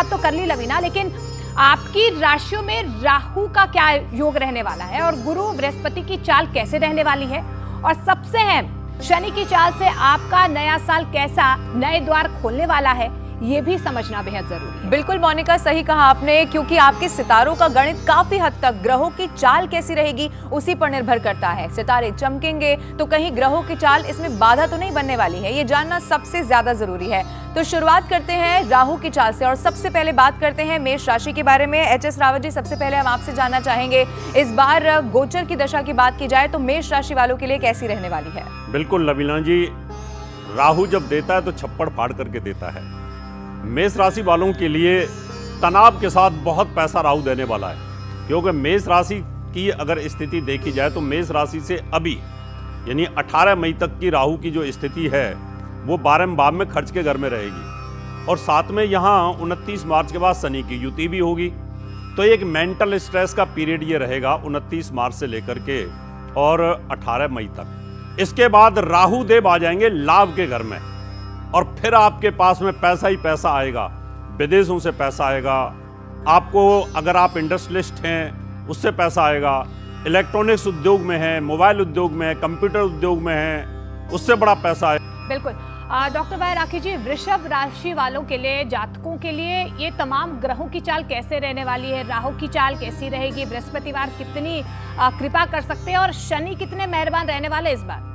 बात तो कर ली लवीना, लेकिन आपकी राशियों में राहु का क्या योग रहने वाला है और गुरु बृहस्पति की चाल कैसे रहने वाली है, और सबसे अहम शनि की चाल से आपका नया साल कैसा नए द्वार खोलने वाला है, ये भी समझना बेहद जरूरी है। बिल्कुल मोनिका, सही कहा आपने, क्योंकि आपके सितारों का गणित काफी हद तक ग्रहों की चाल कैसी रहेगी उसी पर निर्भर करता है। सितारे चमकेंगे तो कहीं ग्रहों की चाल इसमें बाधा तो नहीं बनने वाली है, ये जानना सबसे ज्यादा जरूरी है। तो शुरुआत करते हैं राहु की चाल से और सबसे पहले बात करते हैं मेष राशि के बारे में। एच एस रावत जी, सबसे पहले हम आपसे जानना चाहेंगे, इस बार गोचर की दशा की बात की जाए तो मेष राशि वालों के लिए कैसी रहने वाली है? बिल्कुल लवीना जी, राहु जब देता है तो छप्पड़ फाड़ करके देता है। मेष राशि वालों के लिए तनाव के साथ बहुत पैसा राहु देने वाला है, क्योंकि मेष राशि की अगर स्थिति देखी जाए तो मेष राशि से अभी यानी 18 मई तक की राहु की जो स्थिति है वो 12वें भाव में खर्च के घर में रहेगी, और साथ में यहाँ 29 मार्च के बाद शनि की युति भी होगी। तो एक मेंटल स्ट्रेस का पीरियड ये रहेगा 29 मार्च से लेकर के और 18 मई तक। इसके बाद राहु देव आ जाएंगे लाभ के घर में, और फिर आपके पास में पैसा ही पैसा आएगा, विदेशों से पैसा आएगा आपको, अगर आप इंडस्ट्रियलिस्ट हैं उससे पैसा आएगा, इलेक्ट्रॉनिक्स उद्योग में है, मोबाइल उद्योग में है, कंप्यूटर उद्योग में है, उससे बड़ा पैसा आएगा। बिल्कुल डॉक्टर भाई राखी जी, वृषभ राशि वालों के लिए, जातकों के लिए ये तमाम ग्रहों की चाल कैसे रहने वाली है? राहु की चाल कैसी रहेगी? बृहस्पतिवार कितनी कृपा कर सकते हैं और शनि कितने मेहरबान रहने वाले इस बार?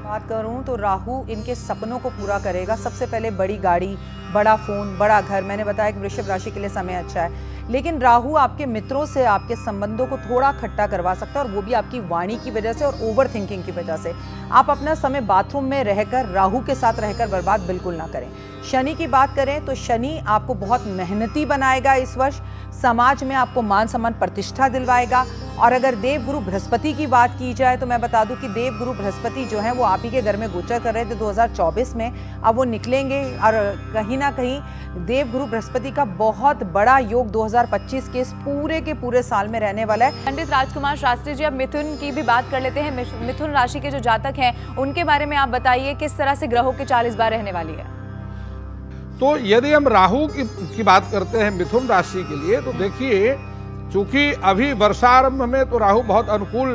बात करूं तो राहु इनके सपनों को पूरा करेगा। सबसे पहले बड़ी गाड़ी, बड़ा फोन, बड़ा घर। मैंने बताया कि वृषभ राशि के लिए समय अच्छा है, लेकिन राहु आपके मित्रों से आपके संबंधों को थोड़ा खट्टा करवा सकता है, और वो भी आपकी वाणी की वजह से और ओवर थिंकिंग की वजह से। आप अपना समय बाथरूम में रहकर राहु के साथ रहकर बर्बाद बिल्कुल ना करें। शनि की बात करें तो शनि आपको बहुत मेहनती बनाएगा इस वर्ष, समाज में आपको मान सम्मान प्रतिष्ठा दिलवाएगा। और अगर देवगुरु बृहस्पति की बात की जाए तो मैं बता दूं कि देवगुरु बृहस्पति जो है वो आप ही के घर में गोचर कर रहे थे 2024 में, अब वो निकलेंगे, और कहीं ना कहीं देवगुरु बृहस्पति का बहुत बड़ा योग 2025 के इस पूरे साल में रहने वाला है। पंडित राजकुमार शास्त्री जी, अब मिथुन की भी बात कर लेते हैं। मिथुन राशि के जो जातक हैं उनके बारे में आप बताइए, किस तरह से ग्रहों की चाल इस बार रहने वाली है? तो यदि हम राहु की बात करते हैं मिथुन राशि के लिए, तो देखिए चूंकि अभी वर्षारंभ में तो राहु बहुत अनुकूल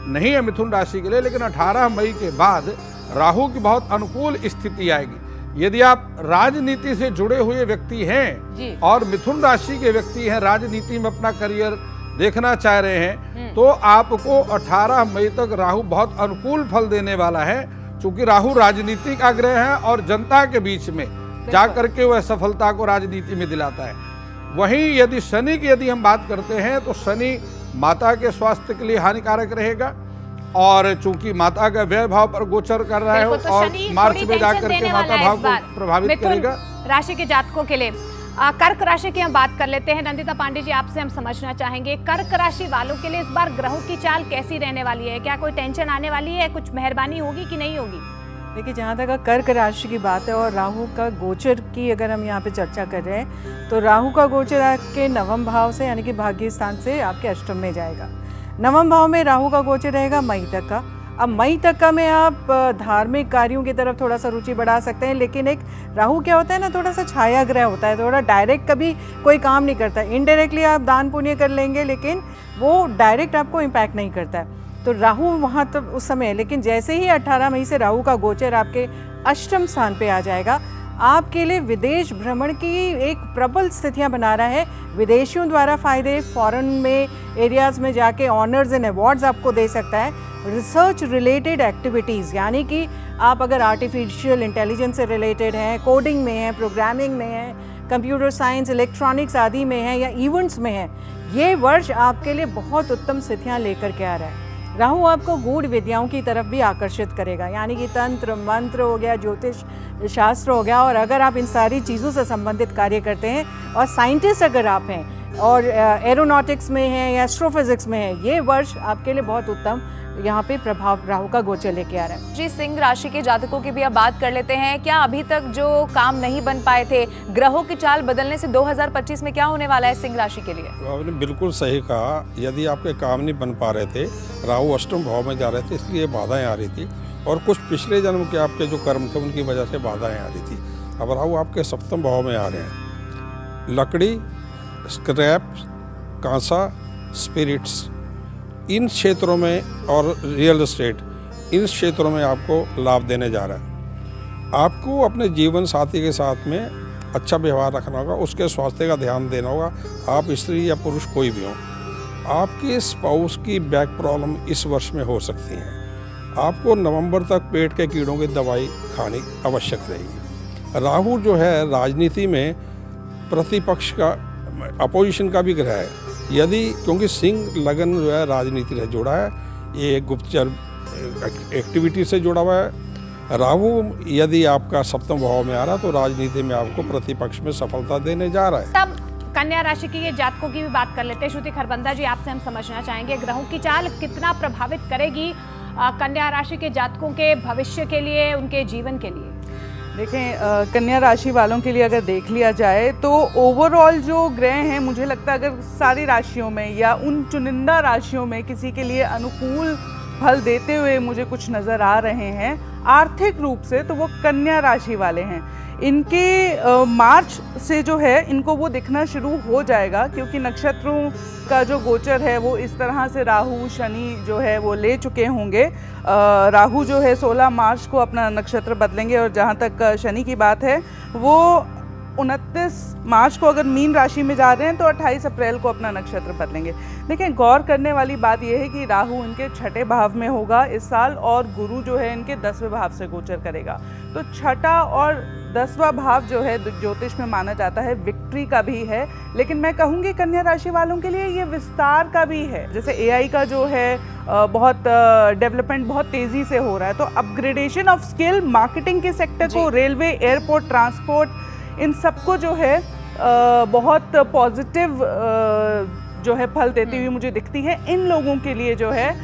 नहीं है मिथुन राशि के लिए, लेकिन 18 मई के बाद राहु की बहुत अनुकूल स्थिति आएगी। यदि आप राजनीति से जुड़े हुए व्यक्ति हैं और मिथुन राशि के व्यक्ति हैं, राजनीति में अपना करियर देखना चाह रहे हैं, तो आपको 18 मई तक राहु बहुत अनुकूल फल देने वाला है, चूंकि राहु राजनीतिक आग्रह है और जनता के बीच में जा करके वह सफलता को राजनीति में दिलाता है। वहीं यदि शनि की यदि हम बात करते हैं तो शनि माता के स्वास्थ्य के लिए हानिकारक रहेगा, और चूंकि माता का व्यय भाव पर गोचर कर रहा है तो और मार्च में जाकर के माता भाव को प्रभावित करेगा। राशि के जातकों के लिए कर्क राशि की हम बात कर लेते हैं। नंदिता पांडे जी, आपसे हम समझना चाहेंगे, कर्क राशि वालों के लिए इस बार ग्रहों की चाल कैसी रहने वाली है? क्या कोई टेंशन आने वाली है? कुछ मेहरबानी होगी कि नहीं होगी? देखिए, जहाँ तक कर्क राशि की बात है और राहु का गोचर की अगर हम यहाँ पे चर्चा कर रहे हैं, तो राहु का गोचर आपके नवम भाव से यानी कि भाग्य स्थान से आपके अष्टम में जाएगा। नवम भाव में राहु का गोचर रहेगा मई तक का। अब मई तक का में आप धार्मिक कार्यों की तरफ थोड़ा सा रुचि बढ़ा सकते हैं, लेकिन एक राहु क्या होता है ना, थोड़ा सा छाया ग्रह होता है, थोड़ा डायरेक्ट कभी कोई काम नहीं करता। इनडायरेक्टली आप दान पुण्य कर लेंगे, लेकिन वो डायरेक्ट आपको इम्पैक्ट नहीं करता है। तो राहु वहाँ तो उस समय, लेकिन जैसे ही 18 मई से राहु का गोचर आपके अष्टम स्थान पे आ जाएगा, आपके लिए विदेश भ्रमण की एक प्रबल स्थितियां बना रहा है। विदेशियों द्वारा फायदे, फॉरेन में एरियाज में जाके ऑनर्स एंड अवार्ड्स आपको दे सकता है। रिसर्च रिलेटेड एक्टिविटीज़, यानी कि आप अगर आर्टिफिशियल इंटेलिजेंस से रिलेटेड हैं, कोडिंग में हैं, प्रोग्रामिंग में हैं, कंप्यूटर साइंस, इलेक्ट्रॉनिक्स आदि में हैं या इवेंट्स में हैं, ये वर्ष आपके लिए बहुत उत्तम स्थितियाँ लेकर के आ रहा है। राहु आपको गूढ़ विद्याओं की तरफ भी आकर्षित करेगा, यानी कि तंत्र मंत्र हो गया, ज्योतिष शास्त्र हो गया, और अगर आप इन सारी चीज़ों से संबंधित कार्य करते हैं और साइंटिस्ट अगर आप हैं और एरोनॉटिक्स में हैं या एस्ट्रोफिजिक्स में हैं, ये वर्ष आपके लिए बहुत उत्तम यहाँ पे प्रभाव राहु का गोचर लेके आ रहा है। जी, सिंह राशि के जातकों की भी अब बात कर लेते हैं। क्या अभी तक जो काम नहीं बन पाए थे, ग्रहों की चाल बदलने से 2025 में क्या होने वाला है सिंह राशि के लिए? तो आपने बिल्कुल सही कहा। यदि आपके काम नहीं बन पा रहे थे, राहु अष्टम भाव में जा रहे थे, इसलिए बाधाएं आ रही थी, और कुछ पिछले जन्म के आपके जो कर्म थे उनकी वजह से बाधाएं आ रही थी। अब राहु आपके सप्तम भाव में आ रहे हैं, लकड़ी, स्क्रैप, कांसा, स्पिरिट्स, इन क्षेत्रों में और रियल एस्टेट, इन क्षेत्रों में आपको लाभ देने जा रहा है। आपको अपने जीवन साथी के साथ में अच्छा व्यवहार रखना होगा, उसके स्वास्थ्य का ध्यान देना होगा, आप स्त्री या पुरुष कोई भी हो। आपके स्पाउस की बैक प्रॉब्लम इस वर्ष में हो सकती है। आपको नवंबर तक पेट के कीड़ों की दवाई खानी आवश्यक रहेगी। राहु जो है राजनीति में प्रतिपक्ष का, अपोजिशन का भी ग्रह है। यदि क्योंकि सिंह लगन जो है राजनीति से जुड़ा है, ये गुप्तचर एक्टिविटी से जुड़ा हुआ है। राहु यदि आपका सप्तम भाव में आ रहा तो राजनीति में आपको प्रतिपक्ष में सफलता देने जा रहा है। तब कन्या राशि के ये जातकों की भी बात कर लेते हैं। श्रुति खरबंदा जी, आपसे हम समझना चाहेंगे ग्रहों की चाल कितना प्रभावित करेगी कन्या राशि के जातकों के भविष्य के लिए, उनके जीवन के लिए। देखें, कन्या राशि वालों के लिए अगर देख लिया जाए तो ओवरऑल जो ग्रह हैं, मुझे लगता है अगर सारी राशियों में या उन चुनिंदा राशियों में किसी के लिए अनुकूल फल देते हुए मुझे कुछ नज़र आ रहे हैं आर्थिक रूप से, तो वो कन्या राशि वाले हैं। इनके मार्च से जो है इनको वो दिखना शुरू हो जाएगा, क्योंकि नक्षत्रों का जो गोचर है वो इस तरह से राहु शनि जो है वो ले चुके होंगे। राहु जो है 16 मार्च को अपना नक्षत्र बदलेंगे, और जहाँ तक शनि की बात है वो 29 मार्च को अगर मीन राशि में जा रहे हैं तो 28 अप्रैल को अपना नक्षत्र बदलेंगे। देखिए, गौर करने वाली बात यह है कि राहु इनके छठे भाव में होगा इस साल, और गुरु जो है इनके 10वें भाव से गोचर करेगा। तो छठा और 10वां भाव जो है ज्योतिष में माना जाता है विक्ट्री का भी है, लेकिन मैं कहूँगी कन्या राशि वालों के लिए ये विस्तार का भी है। जैसे एआई का जो है बहुत डेवलपमेंट बहुत तेज़ी से हो रहा है, तो अपग्रेडेशन ऑफ स्किल, मार्केटिंग के सेक्टर को, रेलवे, एयरपोर्ट, ट्रांसपोर्ट, इन सबको जो है बहुत पॉजिटिव जो है फल देती हुई मुझे दिखती है। इन लोगों के लिए जो है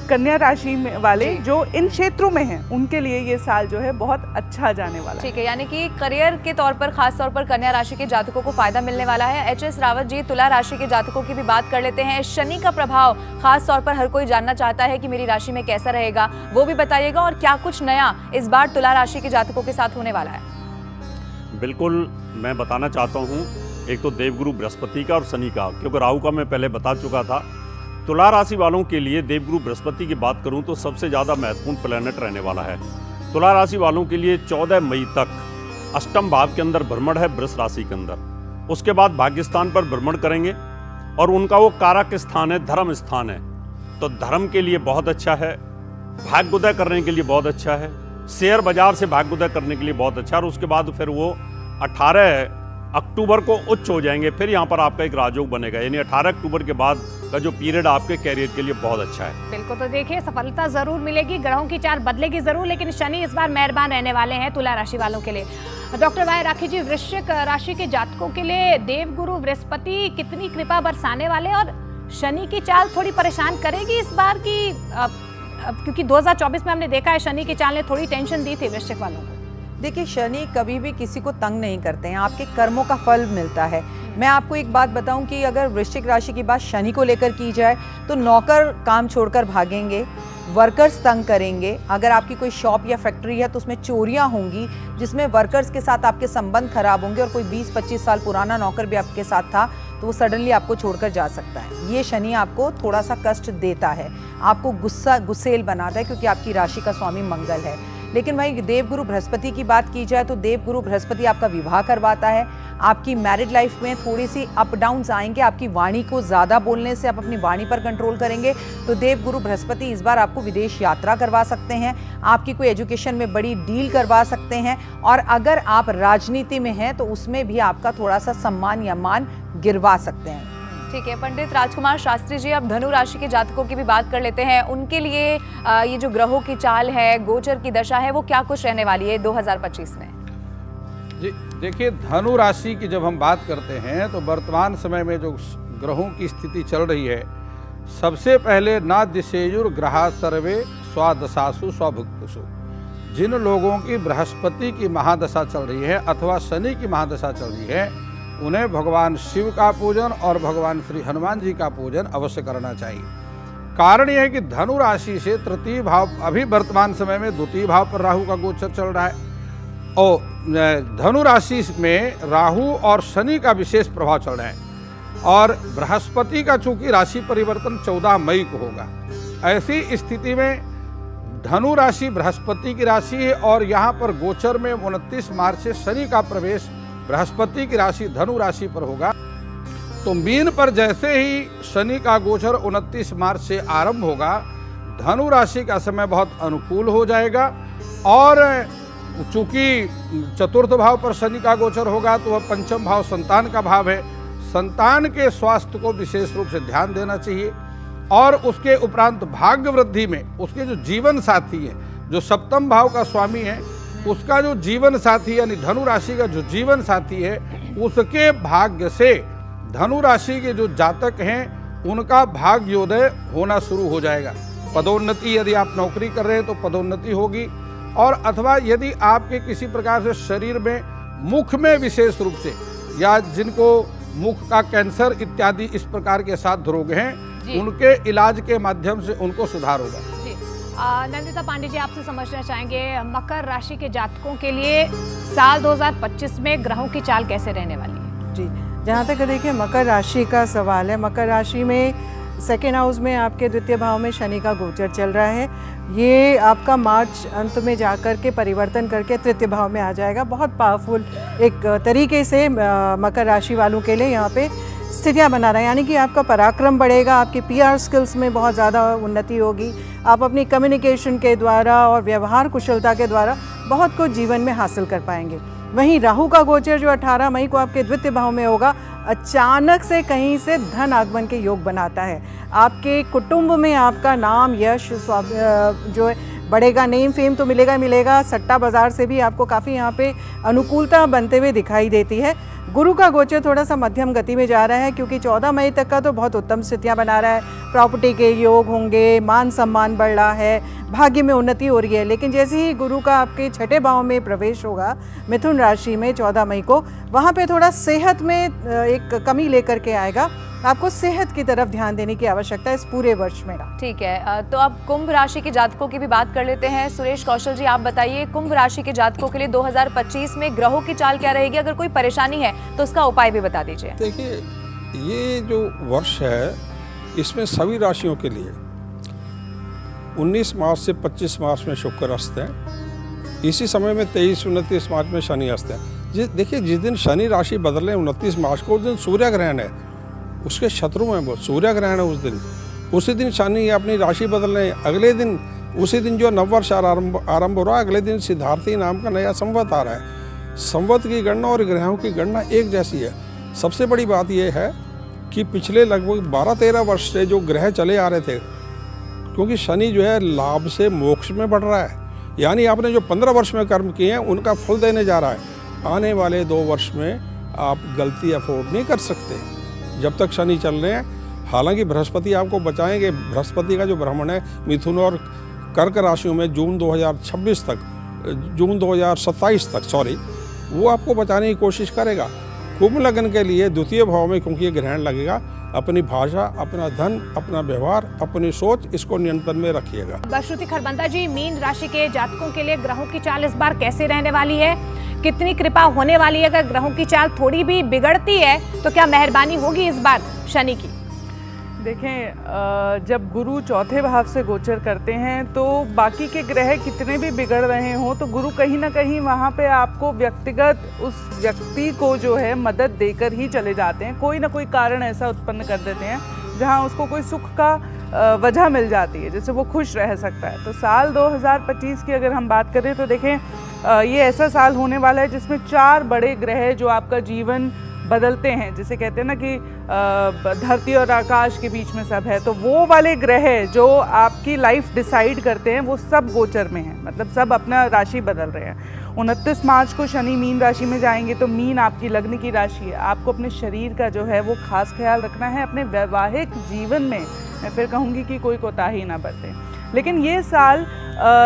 कन्या राशि में वाले जो इन क्षेत्रों में हैं उनके लिए ये साल जो है बहुत अच्छा जाने वाला है। ठीक है, यानी कि करियर के तौर पर खास तौर पर कन्या राशि के जातकों को फायदा मिलने वाला है। एचएस रावत जी, तुला राशि के जातकों की भी बात कर लेते हैं। शनि का प्रभाव खास तौर पर हर कोई जानना चाहता है कि मेरी राशि में कैसा रहेगा, वो भी बताइएगा, और क्या कुछ नया इस बार तुला राशि के जातकों के साथ होने वाला है। बिल्कुल, मैं बताना चाहता हूँ, एक तो देवगुरु बृहस्पति का और शनि का, क्योंकि राहु का मैं पहले बता चुका था। तुला राशि वालों के लिए देवगुरु बृहस्पति की बात करूं तो सबसे ज़्यादा महत्वपूर्ण प्लैनेट रहने वाला है। तुला राशि वालों के लिए 14 मई तक अष्टम भाव के अंदर भ्रमण है वृष राशि के अंदर। उसके बाद भाग्य स्थान पर भ्रमण करेंगे, और उनका वो कारक स्थान है, धर्म स्थान है, तो धर्म के लिए बहुत अच्छा है, भाग्योदय करने के लिए बहुत अच्छा है, शेयर बाजार से भाग्योदय करने के लिए बहुत अच्छा है। और उसके बाद फिर वो 18 अक्टूबर को उच्च हो जाएंगे, फिर यहाँ पर आपका एक राजयोग बनेगा, यानी 18 अक्टूबर के बाद का जो पीरियड आपके कैरियर के लिए बहुत अच्छा है। बिल्कुल, तो देखिए सफलता जरूर मिलेगी, ग्रहों की चाल बदलेगी जरूर, लेकिन शनि इस बार मेहरबान रहने वाले हैं तुला राशि वालों के लिए। डॉक्टर वाई राखी जी, वृश्चिक राशि के जातकों के लिए देवगुरु बृहस्पति कितनी कृपा बरसाने वाले, और शनि की चाल थोड़ी परेशान करेगी इस बार की, क्योंकि 2024 में हमने देखा है शनि की चाल ने थोड़ी टेंशन दी थी वृश्चिक वालों को। देखिए, शनि कभी भी किसी को तंग नहीं करते हैं, आपके कर्मों का फल मिलता है। मैं आपको एक बात बताऊं कि अगर वृश्चिक राशि की बात शनि को लेकर की जाए तो नौकर काम छोड़कर भागेंगे, वर्कर्स तंग करेंगे। अगर आपकी कोई शॉप या फैक्ट्री है तो उसमें चोरियां होंगी, जिसमें वर्कर्स के साथ आपके संबंध खराब होंगे, और कोई 20-25 साल पुराना नौकर भी आपके साथ था तो वो सडनली आपको छोड़कर जा सकता है। ये शनि आपको थोड़ा सा कष्ट देता है, आपको गुस्सेल बनाता है, क्योंकि आपकी राशि का स्वामी मंगल है। लेकिन भाई देवगुरु बृहस्पति की बात की जाए तो देवगुरु बृहस्पति आपका विवाह करवाता है, आपकी मैरिड लाइफ में थोड़ी सी अप डाउन्स आएंगे, आपकी वाणी को ज़्यादा बोलने से आप अपनी वाणी पर कंट्रोल करेंगे। तो देवगुरु बृहस्पति इस बार आपको विदेश यात्रा करवा सकते हैं, आपकी कोई एजुकेशन में बड़ी डील करवा सकते हैं, और अगर आप राजनीति में हैं तो उसमें भी आपका थोड़ा सा सम्मान या मान गिरवा सकते हैं। ठीक है, पंडित राजकुमार शास्त्री जी, अब धनु राशि के जातकों की भी बात कर लेते हैं। उनके लिए ये जो ग्रहों की चाल है, गोचर की दशा है, वो क्या कुछ रहने वाली है 2025 में? जी देखिए, धनु राशि की जब हम बात करते हैं तो वर्तमान समय में जो ग्रहों की स्थिति चल रही है, सबसे पहले न दिशेयुर ग्रहा सर्वे स्वादशासु स्वभुक्तसु। जिन लोगों की बृहस्पति की महादशा चल रही है अथवा शनि की महादशा चल रही है, उन्हें भगवान शिव का पूजन और भगवान श्री हनुमान जी का पूजन अवश्य करना चाहिए। कारण यह है कि धनु राशि से तृतीय भाव, अभी वर्तमान समय में द्वितीय भाव पर राहु का गोचर चल रहा है, और धनु राशि में राहु और शनि का विशेष प्रभाव चल रहा है और बृहस्पति का चूंकि राशि परिवर्तन 14 मई को होगा। ऐसी स्थिति में धनु राशि बृहस्पति की राशि है और यहाँ पर गोचर में 29 मार्च से शनि का प्रवेश बृहस्पति की राशि धनु राशि पर होगा। तो मीन पर जैसे ही शनि का गोचर 29 मार्च से आरंभ होगा, धनु राशि का समय बहुत अनुकूल हो जाएगा और चूंकि चतुर्थ भाव पर शनि का गोचर होगा तो वह पंचम भाव संतान का भाव है। संतान के स्वास्थ्य को विशेष रूप से ध्यान देना चाहिए और उसके उपरांत भाग्य वृद्धि में उसके जो जीवन साथी हैं, जो सप्तम भाव का स्वामी है, उसका जो जीवन साथी यानी धनु राशि का जो जीवन साथी है, उसके भाग्य से धनु राशि के जो जातक हैं उनका भाग्योदय होना शुरू हो जाएगा। पदोन्नति, यदि आप नौकरी कर रहे हैं तो पदोन्नति होगी और अथवा यदि आपके किसी प्रकार से शरीर में मुख में विशेष रूप से या जिनको मुख का कैंसर इत्यादि इस प्रकार के साथ रोग हैं, उनके इलाज के माध्यम से उनको सुधार होगा। जी नंदिता पांडे जी, आपसे समझना चाहेंगे मकर राशि के जातकों के लिए साल 2025 में ग्रहों की चाल कैसे रहने वाली है? जी, जहाँ तक देखिए मकर राशि का सवाल है, मकर राशि में सेकेंड हाउस में आपके द्वितीय भाव में शनि का गोचर चल रहा है। ये आपका मार्च अंत में जाकर के परिवर्तन करके तृतीय भाव में आ जाएगा। बहुत पावरफुल एक तरीके से मकर राशि वालों के लिए यहाँ पे स्थितियाँ बना रहा है, यानी कि आपका पराक्रम बढ़ेगा, आपकी पीआर स्किल्स में बहुत ज़्यादा उन्नति होगी, आप अपनी कम्युनिकेशन के द्वारा और व्यवहार कुशलता के द्वारा बहुत कुछ जीवन में हासिल कर पाएंगे। वहीं राहु का गोचर जो 18 मई को आपके द्वितीय भाव में होगा, अचानक से कहीं से धन आगमन के योग बनाता है। आपके कुटुंब में आपका नाम, यश, जो है बढ़ेगा, नेम फेम तो मिलेगा ही मिलेगा। सट्टा बाजार से भी आपको काफ़ी यहाँ पे अनुकूलता बनते हुए दिखाई देती है। गुरु का गोचर थोड़ा सा मध्यम गति में जा रहा है क्योंकि 14 मई तक का तो बहुत उत्तम स्थितियाँ बना रहा है। प्रॉपर्टी के योग होंगे, मान सम्मान बढ़ रहा है, भाग्य में उन्नति हो रही है। लेकिन जैसे ही गुरु का आपके छठे भाव में प्रवेश होगा मिथुन राशि में 14 मई को, वहाँ पे थोड़ा सेहत में एक कमी लेकर के आएगा। आपको सेहत की तरफ ध्यान देने की आवश्यकता है इस पूरे वर्ष में। ठीक है, तो अब कुंभ राशि के जातकों की भी बात कर लेते हैं। सुरेश कौशल जी, आप बताइए कुंभ राशि के जातकों के लिए 2025 में ग्रहों की चाल क्या रहेगी? अगर कोई परेशानी है तो उसका उपाय भी बता दीजिए। देखिए, ये जो वर्ष है इसमें सभी राशियों के लिए 19 मार्च से 25 मार्च में शुक्र अस्त है, इसी समय में 23-29 मार्च में शनि अस्त है। देखिए, जिस दिन शनि राशि बदले 29 मार्च को, उस दिन सूर्य ग्रहण है, उसके शत्रु हैं वो, सूर्य ग्रहण है उस दिन। उसी दिन शनि अपनी राशि बदल रहे हैं। अगले दिन, उसी दिन जो नववर्ष आरंभ हो रहा है, अगले दिन सिद्धार्थी नाम का नया संवत आ रहा है। संवत की गणना और ग्रहों की गणना एक जैसी है। सबसे बड़ी बात यह है कि पिछले लगभग 12-13 वर्ष से जो ग्रह चले आ रहे थे, क्योंकि शनि जो है लाभ से मोक्ष में बढ़ रहा है, यानी आपने जो 15 वर्ष में कर्म किए हैं उनका फल देने जा रहा है। आने वाले 2 वर्ष में आप गलती अफोर्ड नहीं कर सकते जब तक शनि चल रहे हैं। हालांकि बृहस्पति आपको बचाएंगे। बृहस्पति का जो भ्रमण है मिथुन और कर्क राशियों में जून 2027 तक वो आपको बचाने की कोशिश करेगा। कुंभ लग्न के लिए द्वितीय भाव में क्योंकि ये ग्रहण लगेगा, अपनी भाषा, अपना धन, अपना व्यवहार, अपनी सोच, इसको नियंत्रण में रखिएगा। श्रुति खरबंदा जी, मीन राशि के जातकों के लिए ग्रहों की चाल इस बार कैसे रहने वाली है? कितनी कृपा होने वाली है? अगर ग्रहों की चाल थोड़ी भी बिगड़ती है तो क्या मेहरबानी होगी इस बार शनि की? देखें, जब गुरु चौथे भाव से गोचर करते हैं तो बाकी के ग्रह कितने भी बिगड़ रहे हों तो गुरु कहीं ना कहीं वहाँ पे आपको व्यक्तिगत उस व्यक्ति को जो है मदद देकर ही चले जाते हैं। कोई ना कोई कारण ऐसा उत्पन्न कर देते हैं जहाँ उसको कोई सुख का वजह मिल जाती है जिससे वो खुश रह सकता है। तो साल 2025 की अगर हम बात करें तो देखें, ये ऐसा साल होने वाला है जिसमें 4 बड़े ग्रह जो आपका जीवन बदलते हैं, जिसे कहते हैं ना कि धरती और आकाश के बीच में सब है, तो वो वाले ग्रह जो आपकी लाइफ डिसाइड करते हैं वो सब गोचर में हैं, मतलब सब अपना राशि बदल रहे हैं। 29 मार्च को शनि मीन राशि में जाएंगे तो मीन आपकी लग्न की राशि है। आपको अपने शरीर का जो है वो खास ख्याल रखना है। अपने वैवाहिक जीवन में मैं फिर कहूँगी कि कोई कोताही ना बरतें। लेकिन ये साल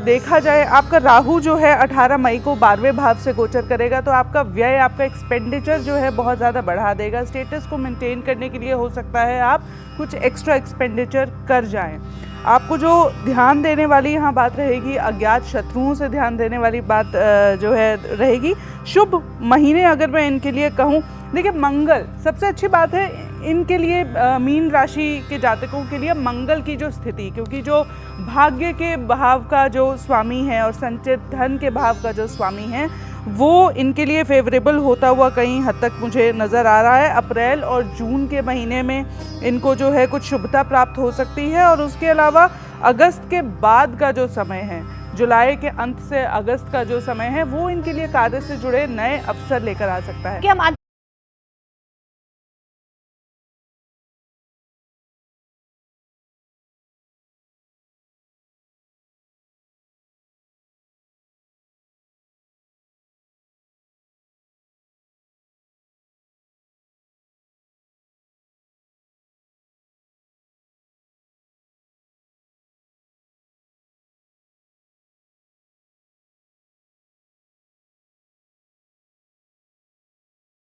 देखा जाए, आपका राहु जो है 18 मई को 12वें भाव से गोचर करेगा तो आपका व्यय, आपका एक्सपेंडिचर जो है बहुत ज़्यादा बढ़ा देगा। स्टेटस को मेंटेन करने के लिए हो सकता है आप कुछ एक्स्ट्रा एक्सपेंडिचर कर जाएं। आपको जो ध्यान देने वाली यहाँ बात रहेगी, अज्ञात शत्रुओं से ध्यान देने वाली बात जो है रहेगी। शुभ महीने अगर मैं इनके लिए कहूँ, देखिए मंगल सबसे अच्छी बात है इनके लिए, मीन राशि के जातकों के लिए मंगल की जो स्थिति, क्योंकि जो भाग्य के भाव का जो स्वामी है और संचित धन के भाव का जो स्वामी है वो इनके लिए फेवरेबल होता हुआ कहीं हद तक मुझे नज़र आ रहा है। अप्रैल और जून के महीने में इनको जो है कुछ शुभता प्राप्त हो सकती है, और उसके अलावा अगस्त के बाद का जो समय है, जुलाई के अंत से अगस्त का जो समय है, वो इनके लिए कार्य से जुड़े नए अवसर लेकर आ सकता है। कि हम